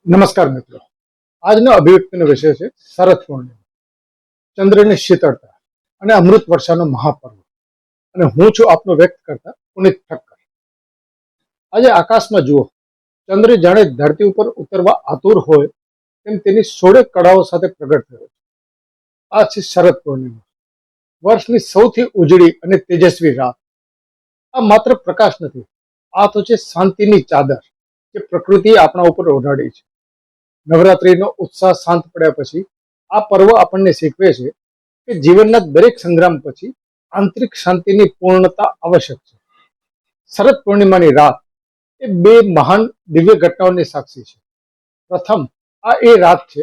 નમસ્કાર મિત્રો, આજનો અભિવ્યક્તિનો વિષય છે શરદ પૂર્ણિમા, ચંદ્રની શીતળતા અને અમૃત વર્ષાનો મહાપર્વ. અને હું છું આપનો વ્યક્ત કરતા પુનિત ઠક્કર. આજે આકાશમાં જુઓ, ચંદ્ર જાણે ધરતી ઉપર ઉતરવા આતુર હોય તેમ તેની 16 કળાઓ સાથે પ્રગટ થયો છે. આ છે શરદ પૂર્ણિમા, વર્ષની સૌથી ઉજળી અને તેજસ્વી રાત. આ માત્ર પ્રકાશ નથી, આ તો છે શાંતિની ચાદર જે પ્રકૃતિએ આપણા ઉપર ઓઢાડી છે. નવરાત્રિનો ઉત્સાહ શાંત પડ્યા પછી આ પર્વ આપણને શીખવે છે કે જીવનના દરેક સંગ્રામ પછી આંતરિક શાંતિની પૂર્ણતા આવશ્યક છે. શરદ પૂર્ણિમાની રાત એ બે મહાન દિવ્ય ઘટનાઓની સાક્ષી છે. પ્રથમ, આ એ રાત છે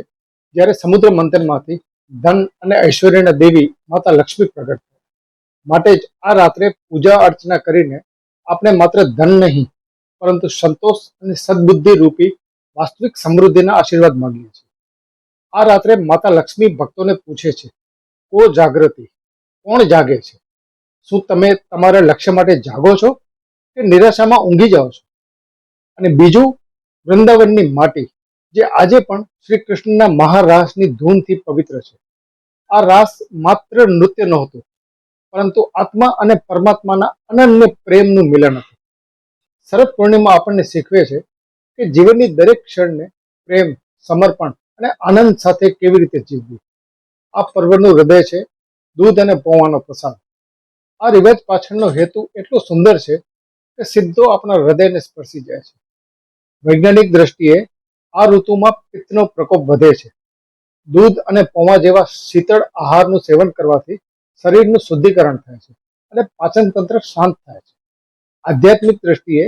જ્યારે સમુદ્ર મંથનમાંથી ધન અને ઐશ્વર્યના દેવી માતા લક્ષ્મી પ્રગટ થઈ. માટે જ આ રાત્રે પૂજા અર્ચના કરીને આપણે માત્ર ધન નહીં પરંતુ સંતોષ અને સદબુદ્ધિ રૂપી વાસ્તવિક સમૃદ્ધિના આશીર્વાદ માંગીએ છીએ. આ રાત્રે માતા લક્ષ્મી ભક્તોને પૂછે છે, કો જાગૃતિ, કોણ જાગે છે? શું તમે તમારા લક્ષ્ય માટે જાગો છો કે નિરાશામાં ઊંઘી જાઓ છો? અને બીજું, વૃંદાવનની માટી જે આજે પણ શ્રી કૃષ્ણના મહારાસની ધૂનથી પવિત્ર છે. આ રાસ માત્ર નૃત્ય નહોતું, પરંતુ આત્મા અને પરમાત્માના અનન્ય પ્રેમનું મિલન હતું. શરદ પૂર્ણિમા આપણને શીખવે છે કે જીવનની દરેક ક્ષણને પ્રેમ, સમર્પણ અને આનંદ સાથે કેવી રીતે જીવવું. આ પર્વનું હૃદય છે દૂધ અને પૌવાનો પ્રસાદ. આ રિવાજ પાછળનો હેતુ એટલો સુંદર છે કે સીધો આપણા હૃદયને સ્પર્શી જાય છે. વૈજ્ઞાનિક દ્રષ્ટિએ આ ઋતુમાં પિત્તનો પ્રકોપ વધે છે. દૂધ અને પૌવા જેવા શીતળ આહારનું સેવન કરવાથી શરીરનું શુદ્ધિકરણ થાય છે અને પાચન તંત્ર શાંત થાય છે. આધ્યાત્મિક દ્રષ્ટિએ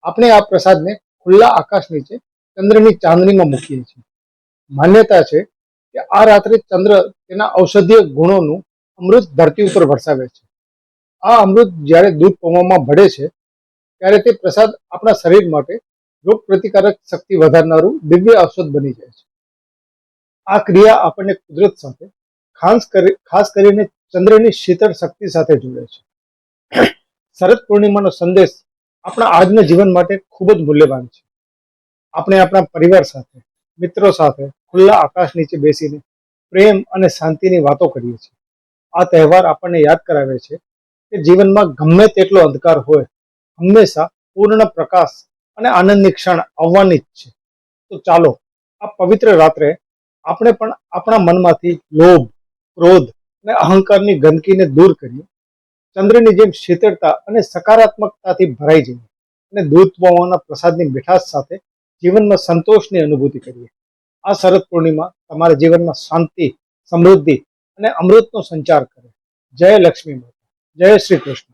આપણે આ પ્રસાદને ખુલ્લા આકાશ નીચે ચંદ્રની ચાંદનીમાં મૂકીએ છીએ. માન્યતા છે કે આ રાત્રે ચંદ્ર તેના ઔષધીય ગુણોનું અમૃત ધરતી ઉપર વરસાવે છે. આ અમૃત જ્યારે દૂધ પૌવામાં ભળે છે ત્યારે તે પ્રસાદ આપણા શરીર માટે રોગ પ્રતિકારક શક્તિ વધારનારું દિવ્ય ઔષધ બની જાય છે. આ ક્રિયા આપણને કુદરત સાથે, ખાસ કરીને ચંદ્રની શીતળ શક્તિ સાથે જોડે છે. શરદ પૂર્ણિમાનો સંદેશ આપણા આજના જીવન માટે ખૂબ જ મૂલ્યવાન છે. આપણે આપણા પરિવાર સાથે, મિત્રો સાથે ખુલ્લા આકાશ નીચે બેસીને પ્રેમ અને શાંતિની વાતો કરીએ છીએ. આ તહેવાર આપણને યાદ કરાવે છે કે જીવનમાં ગમે તેટલો અંધકાર હોય, હંમેશા પૂર્ણ પ્રકાશ અને આનંદની ક્ષણ આવવાની જ છે. તો ચાલો આ પવિત્ર રાત્રે આપણે પણ આપણા મનમાંથી લોભ, ક્રોધ અને અહંકારની ગંદકીને દૂર કરીએ. ચંદ્રની જેમ શીતળતા અને સકારાત્મકતાથી ભરાઈ જઈએ અને દૂધ પૌવાના પ્રસાદની મીઠાશ સાથે જીવનમાં સંતોષની અનુભૂતિ કરીએ. આ શરદ પૂર્ણિમા તમારા જીવનમાં શાંતિ, સમૃદ્ધિ અને અમૃતનો સંચાર કરે. જય લક્ષ્મી માતા, જય શ્રી કૃષ્ણ.